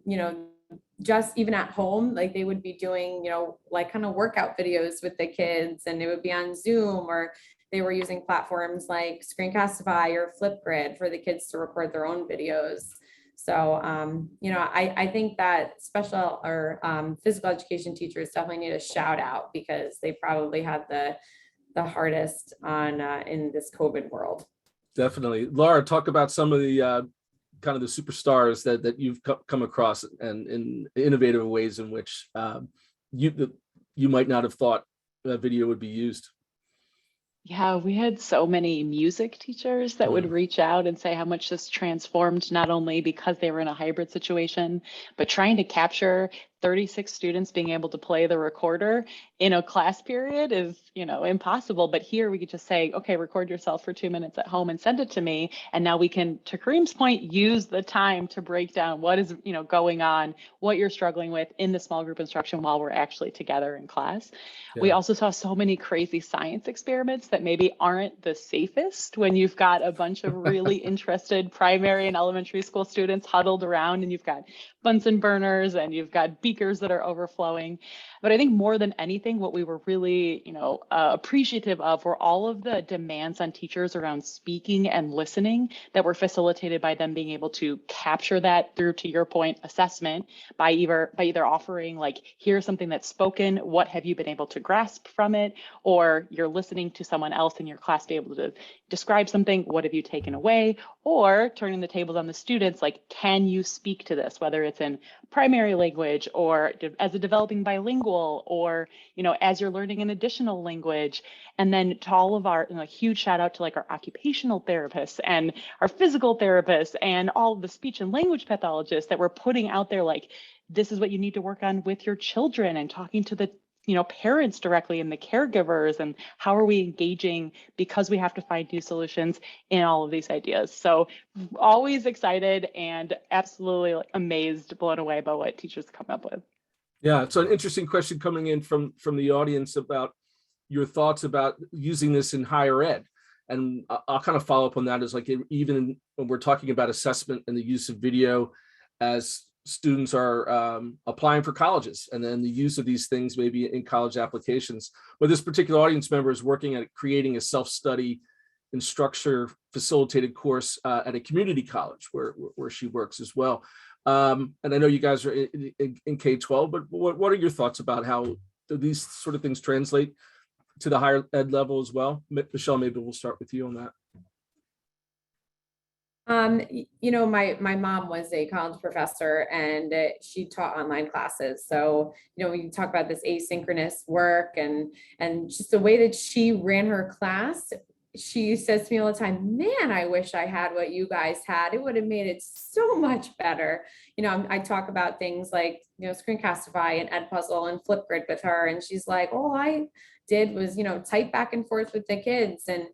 you know, just even at home, like they would be doing, you know, like kind of workout videos with the kids and it would be on Zoom, or they were using platforms like Screencastify or Flipgrid for the kids to record their own videos. So, you know, I think that special or physical education teachers definitely need a shout out because they probably had the hardest on in this COVID world. Definitely. Laura, talk about some of the kind of the superstars that you've come across and in innovative ways in which you might not have thought that video would be used. Yeah, we had so many music teachers that would reach out and say how much this transformed, not only because they were in a hybrid situation, but trying to capture 36 students being able to play the recorder in a class period is, you know, impossible. But here we could just say, okay, record yourself for 2 minutes at home and send it to me. And now we can, to Kareem's point, use the time to break down what is, you know, going on, what you're struggling with in the small group instruction while we're actually together in class. Yeah. We also saw so many crazy science experiments that maybe aren't the safest when you've got a bunch of really interested primary and elementary school students huddled around and you've got Bunsen burners and you've got beakers that are overflowing. But I think more than anything, what we were really, you know, appreciative of were all of the demands on teachers around speaking and listening that were facilitated by them being able to capture that through, to your point, assessment by either offering like, here's something that's spoken, what have you been able to grasp from it? Or you're listening to someone else in your class be able to describe something, what have you taken away? Or turning the tables on the students, like, can you speak to this, whether it's in primary language or as a developing bilingual, or, you know, as you're learning an additional language. And then to all of our, you know, huge shout out to like our occupational therapists and our physical therapists and all of the speech and language pathologists that were putting out there, like, this is what you need to work on with your children, and talking to the parents directly and the caregivers, and how are we engaging, because we have to find new solutions in all of these ideas. So always excited and absolutely amazed, blown away by what teachers come up with. Yeah, so an interesting question coming in from the audience about your thoughts about using this in higher ed. And I'll kind of follow up on that, is like, even when we're talking about assessment and the use of video as students are applying for colleges, and then the use of these things maybe in college applications. But this particular audience member is working at creating a self-study instructor facilitated course at a community college where she works as well. And I know you guys are in K-12, but what are your thoughts about how these sort of things translate to the higher ed level as well? Michelle, maybe we'll start with you on that. My mom was a college professor, and she taught online classes. So, we talk about this asynchronous work and just the way that she ran her class. She says to me all the time, man, I wish I had what you guys had. It would have made it so much better. I talk about things like, Screencastify and Edpuzzle and Flipgrid with her. And she's like, all I did was, type back and forth with the kids. And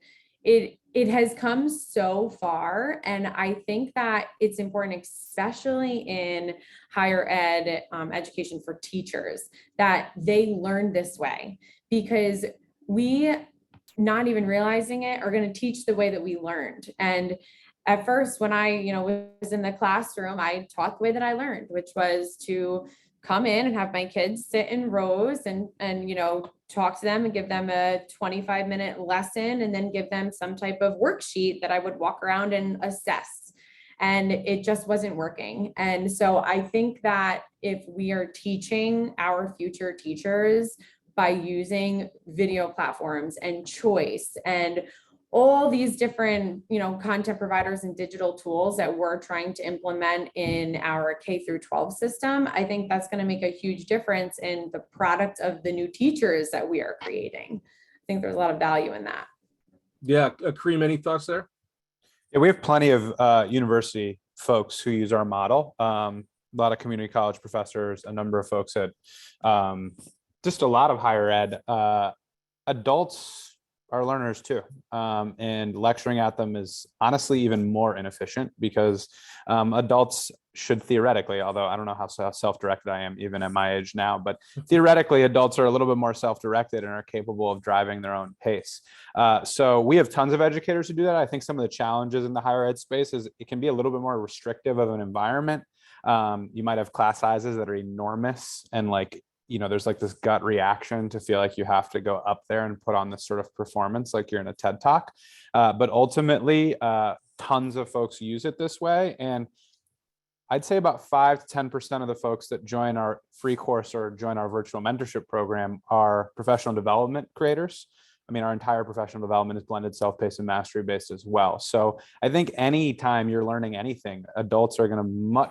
it has come so far. And I think that it's important, especially in higher ed education for teachers, that they learn this way, because we, not even realizing it, are going to teach the way that we learned. And at first, when I, was in the classroom, I taught the way that I learned, which was to come in and have my kids sit in rows and talk to them and give them a 25-minute lesson, and then give them some type of worksheet that I would walk around and assess. And it just wasn't working. And so I think that if we are teaching our future teachers by using video platforms and choice and all these different, content providers and digital tools that we're trying to implement in our K through 12 system, I think that's going to make a huge difference in the product of the new teachers that we are creating. I think there's a lot of value in that. Yeah, Kareem, any thoughts there? Yeah, we have plenty of university folks who use our model. A lot of community college professors, a number of folks at just a lot of higher ed. Adults are learners too, and lecturing at them is honestly even more inefficient, because adults should theoretically, although I don't know how self-directed I am even at my age now, but theoretically adults are a little bit more self-directed and are capable of driving their own pace. So we have tons of educators who do that. I think some of the challenges in the higher ed space is it can be a little bit more restrictive of an environment. You might have class sizes that are enormous, and there's like this gut reaction to feel like you have to go up there and put on this sort of performance like you're in a TED Talk. But ultimately, tons of folks use it this way. And I'd say about 5 to 10% of the folks that join our free course or join our virtual mentorship program are professional development creators. I mean, our entire professional development is blended, self-paced, and mastery-based as well. So I think anytime you're learning anything, adults are going to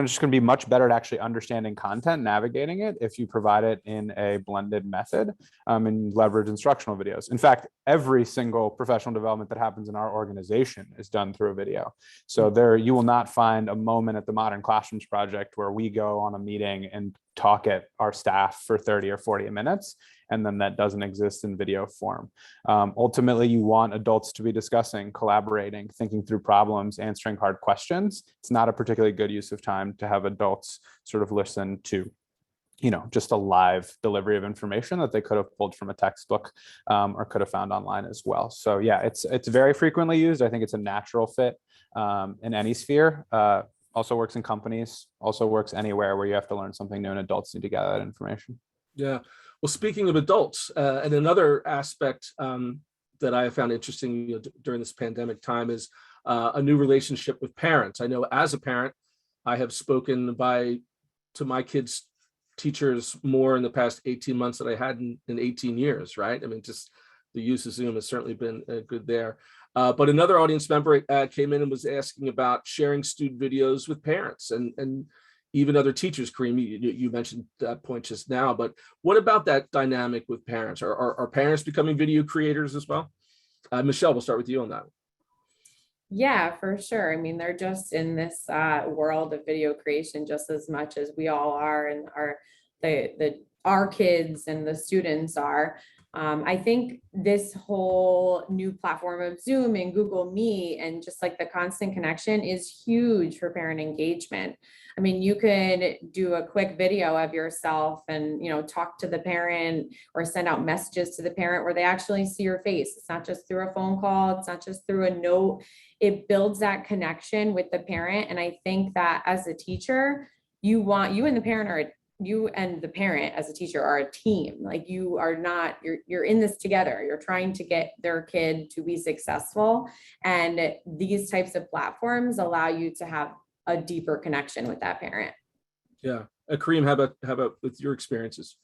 just going to be much better at actually understanding content, navigating it, if you provide it in a blended method and leverage instructional videos. In fact, every single professional development that happens in our organization is done through a video. So you will not find a moment at the Modern Classrooms Project where we go on a meeting and talk at our staff for 30 or 40 minutes, and then that doesn't exist in video form. Ultimately, you want adults to be discussing, collaborating, thinking through problems, answering hard questions. It's not a particularly good use of time to have adults sort of listen to, just a live delivery of information that they could have pulled from a textbook or could have found online as well. So yeah, it's very frequently used. I think it's a natural fit in any sphere. Also works in companies, also works anywhere where you have to learn something new and adults need to gather that information. Yeah. Well, speaking of adults, and another aspect that I have found interesting during this pandemic time is a new relationship with parents. I know as a parent, I have spoken to my kids' teachers more in the past 18 months than I had in 18 years, right? I mean, just the use of Zoom has certainly been good there. But another audience member came in and was asking about sharing student videos with parents and even other teachers. Kareem, you mentioned that point just now, but what about that dynamic with parents? Are parents becoming video creators as well? Michelle, we'll start with you on that. Yeah, for sure. I mean, they're just in this world of video creation just as much as we all are, and the our kids and the students are. I think this whole new platform of Zoom and Google Meet and just like the constant connection is huge for parent engagement. I mean, you could do a quick video of yourself and, talk to the parent or send out messages to the parent where they actually see your face. It's not just through a phone call. It's not just through a note. It builds that connection with the parent. And I think that as a teacher, you and the parent as a teacher are a team. Like you're in this together. You're trying to get their kid to be successful. And these types of platforms allow you to have a deeper connection with that parent. Yeah. Kareem, how about with your experiences?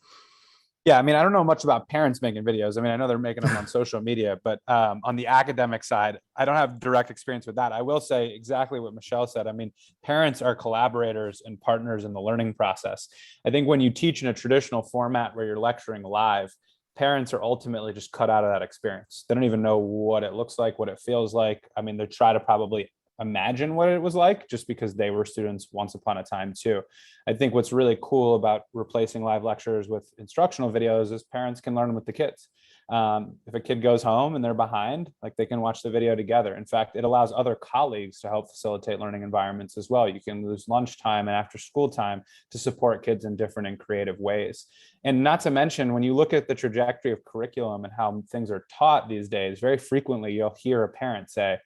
Yeah, I mean, I don't know much about parents making videos. I mean, I know they're making them on social media, but on the academic side, I don't have direct experience with that. I will say exactly what Michelle said. I mean, parents are collaborators and partners in the learning process. I think when you teach in a traditional format where you're lecturing live, parents are ultimately just cut out of that experience. They don't even know what it looks like, what it feels like. I mean, they try to probably imagine what it was like just because they were students once upon a time too. I think what's really cool about replacing live lectures with instructional videos is parents can learn with the kids. If a kid goes home and they're behind, like they can watch the video together. In fact, it allows other colleagues to help facilitate learning environments as well. You can lose lunchtime and after school time to support kids in different and creative ways. And not to mention, when you look at the trajectory of curriculum and how things are taught these days, very frequently you'll hear a parent say,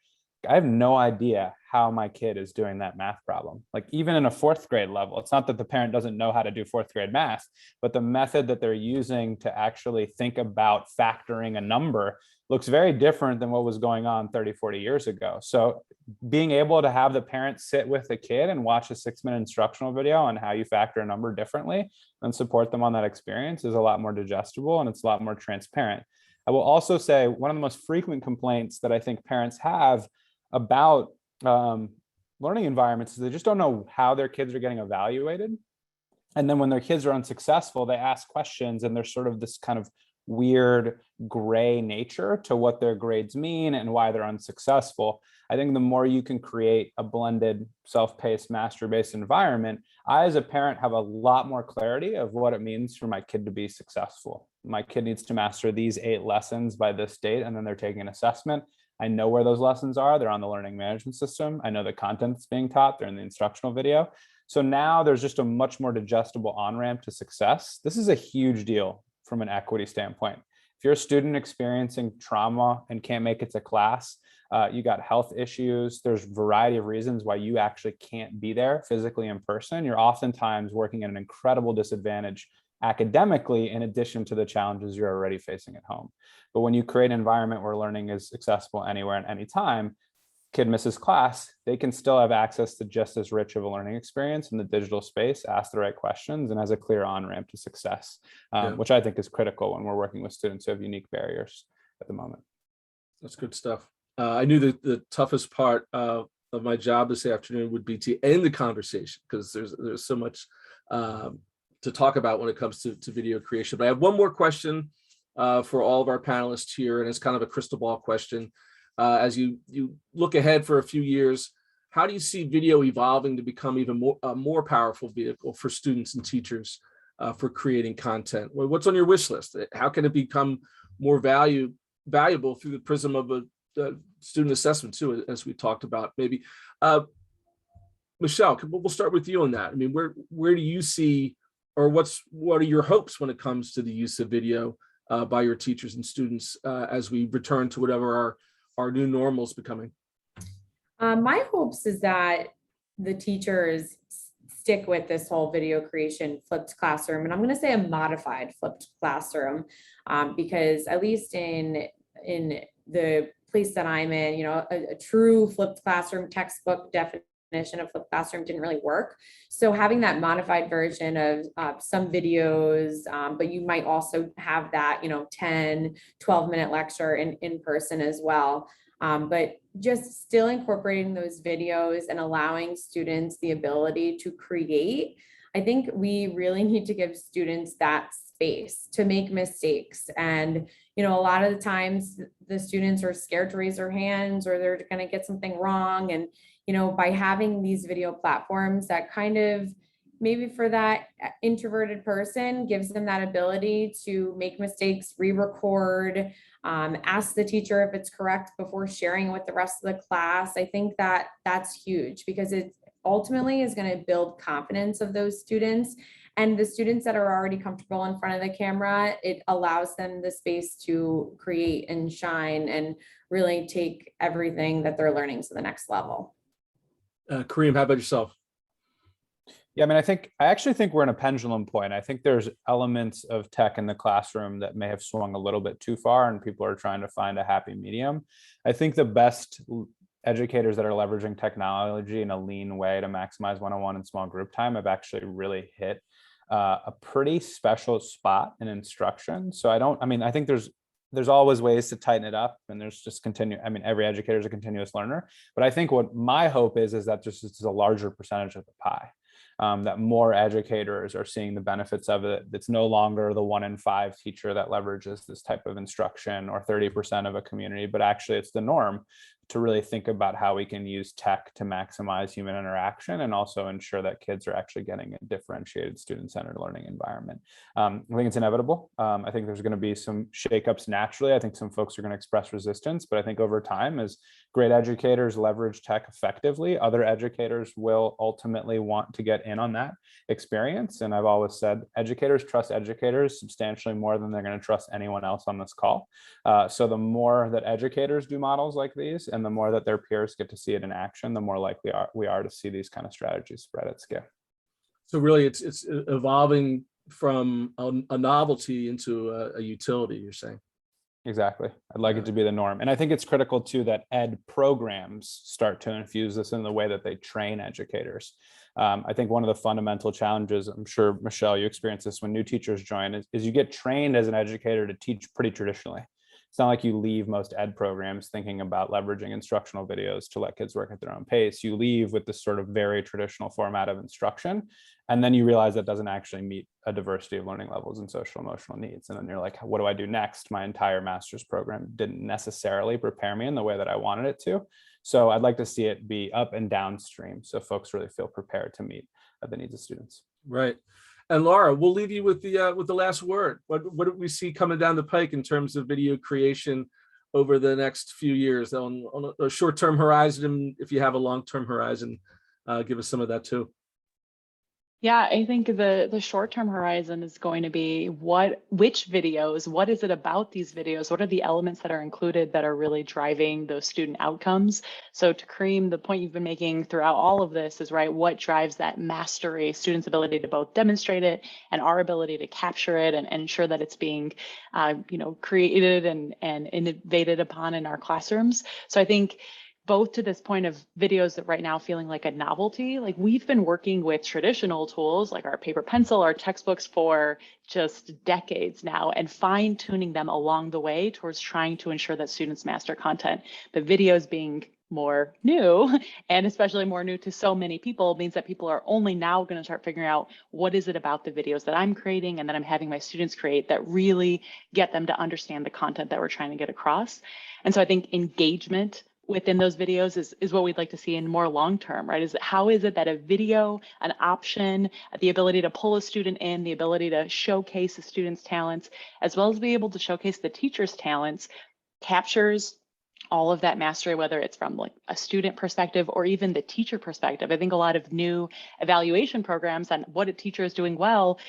I have no idea how my kid is doing that math problem. Like even in a fourth grade level, it's not that the parent doesn't know how to do fourth grade math, but the method that they're using to actually think about factoring a number looks very different than what was going on 30, 40 years ago. So being able to have the parent sit with the kid and watch a 6-minute instructional video on how you factor a number differently and support them on that experience is a lot more digestible and it's a lot more transparent. I will also say one of the most frequent complaints that I think parents have about learning environments is they just don't know how their kids are getting evaluated. And then when their kids are unsuccessful, they ask questions and there's sort of this kind of weird gray nature to what their grades mean and why they're unsuccessful. I think the more you can create a blended self-paced master-based environment, I as a parent have a lot more clarity of what it means for my kid to be successful. My kid needs to master these 8 lessons by this date, and then they're taking an assessment. I know where those lessons are. They're on the learning management system. I know the content that's being taught. They're in the instructional video. So now there's just a much more digestible on-ramp to success. This is a huge deal from an equity standpoint. If you're a student experiencing trauma and can't make it to class, you got health issues, there's a variety of reasons why you actually can't be there physically in person. You're oftentimes working at an incredible disadvantage academically, in addition to the challenges you're already facing at home. But when you create an environment where learning is accessible anywhere and anytime, kid misses class, they can still have access to just as rich of a learning experience in the digital space, ask the right questions, and has a clear on-ramp to success, which I think is critical when we're working with students who have unique barriers at the moment. That's good stuff. I knew that the toughest part of my job this afternoon would be to end the conversation because there's so much to talk about when it comes to video creation. But I have one more question for all of our panelists here, and it's kind of a crystal ball question. As you look ahead for a few years, how do you see video evolving to become even more powerful vehicle for students and teachers for creating content? Well, what's on your wish list? How can it become more valuable through the prism of a student assessment too, as we talked about? Maybe Michelle, we'll start with you on that. I mean, where do you see, or what are your hopes when it comes to the use of video by your teachers and students as we return to whatever our new normal is becoming? My hopes is that the teachers stick with this whole video creation flipped classroom, and I'm going to say a modified flipped classroom, because at least in the place that I'm in, a true flipped classroom textbook definition of flipped classroom didn't really work. So having that modified version of some videos, but you might also have that, 10, 12-minute lecture in person as well. But just still incorporating those videos and allowing students the ability to create. I think we really need to give students that space to make mistakes. And, a lot of the times the students are scared to raise their hands or they're going to get something wrong. And, by having these video platforms that kind of maybe for that introverted person, gives them that ability to make mistakes, re-record, ask the teacher if it's correct before sharing it with the rest of the class. I think that that's huge because it ultimately is going to build confidence of those students. And the students that are already comfortable in front of the camera, it allows them the space to create and shine and really take everything that they're learning to the next level. Kareem, how about yourself? Yeah, I mean, I actually think we're in a pendulum point. I think there's elements of tech in the classroom that may have swung a little bit too far and people are trying to find a happy medium. I think the best educators that are leveraging technology in a lean way to maximize one-on-one and small group time have actually really hit a pretty special spot in instruction. So I think there's always ways to tighten it up and there's just every educator is a continuous learner. But I think what my hope is that this is a larger percentage of the pie. That more educators are seeing the benefits of it. It's no longer the 1 in 5 teacher that leverages this type of instruction or 30% of a community, but actually it's the norm to really think about how we can use tech to maximize human interaction and also ensure that kids are actually getting a differentiated student-centered learning environment. I think it's inevitable. I think there's going to be some shakeups naturally. I think some folks are going to express resistance, but I think over time, as great educators leverage tech effectively, other educators will ultimately want to get in on that experience. And I've always said educators trust educators substantially more than they're going to trust anyone else on this call. So the more that educators do models like these and the more that their peers get to see it in action, the more likely we are to see these kind of strategies spread at scale. So really it's evolving from a novelty into a utility, you're saying? Exactly. I'd like it to be the norm. And I think it's critical too that ed programs start to infuse this in the way that they train educators. I think one of the fundamental challenges, I'm sure, Michelle, you experience this when new teachers join, is you get trained as an educator to teach pretty traditionally. It's not like you leave most ed programs thinking about leveraging instructional videos to let kids work at their own pace. You leave with this sort of very traditional format of instruction. And then you realize that doesn't actually meet a diversity of learning levels and social emotional needs. And then you're like, what do I do next? My entire master's program didn't necessarily prepare me in the way that I wanted it to. So I'd like to see it be up and downstream so folks really feel prepared to meet the needs of students. Right. And Laura, we'll leave you with the last word. What do we see coming down the pike in terms of video creation over the next few years on a short-term horizon? If you have a long-term horizon, give us some of that too. Yeah, I think the short-term horizon is going to be which videos, what is it about these videos? What are the elements that are included that are really driving those student outcomes? So to Kareem, the point you've been making throughout all of this is, right, what drives that mastery, students' ability to both demonstrate it and our ability to capture it and ensure that it's being created and innovated upon in our classrooms. So I think both to this point of videos that right now feeling like a novelty, like we've been working with traditional tools like our paper pencil, our textbooks for just decades now and fine tuning them along the way towards trying to ensure that students master content. But videos being more new and especially more new to so many people means that people are only now going to start figuring out what is it about the videos that I'm creating and that I'm having my students create that really get them to understand the content that we're trying to get across. And so I think engagement within those videos is what we'd like to see in more long-term, right? Is how is it that a video, an option, the ability to pull a student in, the ability to showcase the student's talents, as well as be able to showcase the teacher's talents, captures all of that mastery, whether it's from like a student perspective or even the teacher perspective. I think a lot of new evaluation programs on what a teacher is doing well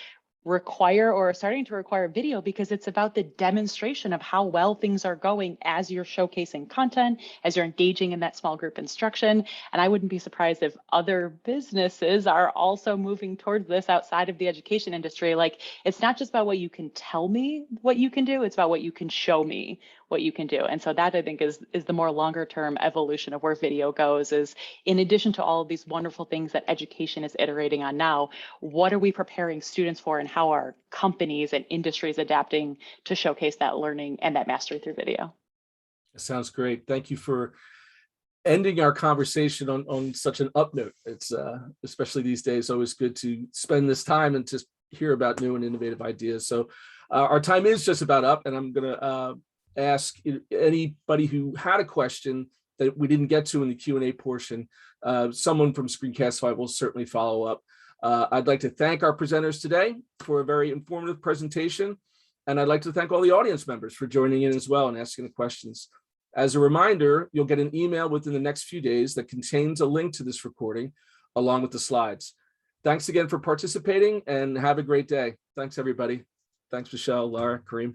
require or are starting to require video because it's about the demonstration of how well things are going as you're showcasing content, as you're engaging in that small group instruction. And I wouldn't be surprised if other businesses are also moving towards this outside of the education industry. Like, it's not just about what you can tell me what you can do, it's about what you can show me what you can do. And so that I think is the more longer term evolution of where video goes, is in addition to all of these wonderful things that education is iterating on now, what are we preparing students for and how are companies and industries adapting to showcase that learning and that mastery through video? Sounds great. Thank you for ending our conversation on such an up note. It's especially these days, always good to spend this time and just hear about new and innovative ideas. So our time is just about up, and I'm going to ask anybody who had a question that we didn't get to in the Q&A portion. Someone from Screencastify will certainly follow up. I'd like to thank our presenters today for a very informative presentation. And I'd like to thank all the audience members for joining in as well and asking the questions. As a reminder, you'll get an email within the next few days that contains a link to this recording along with the slides. Thanks again for participating and have a great day. Thanks, everybody. Thanks, Michelle, Laura, Kareem.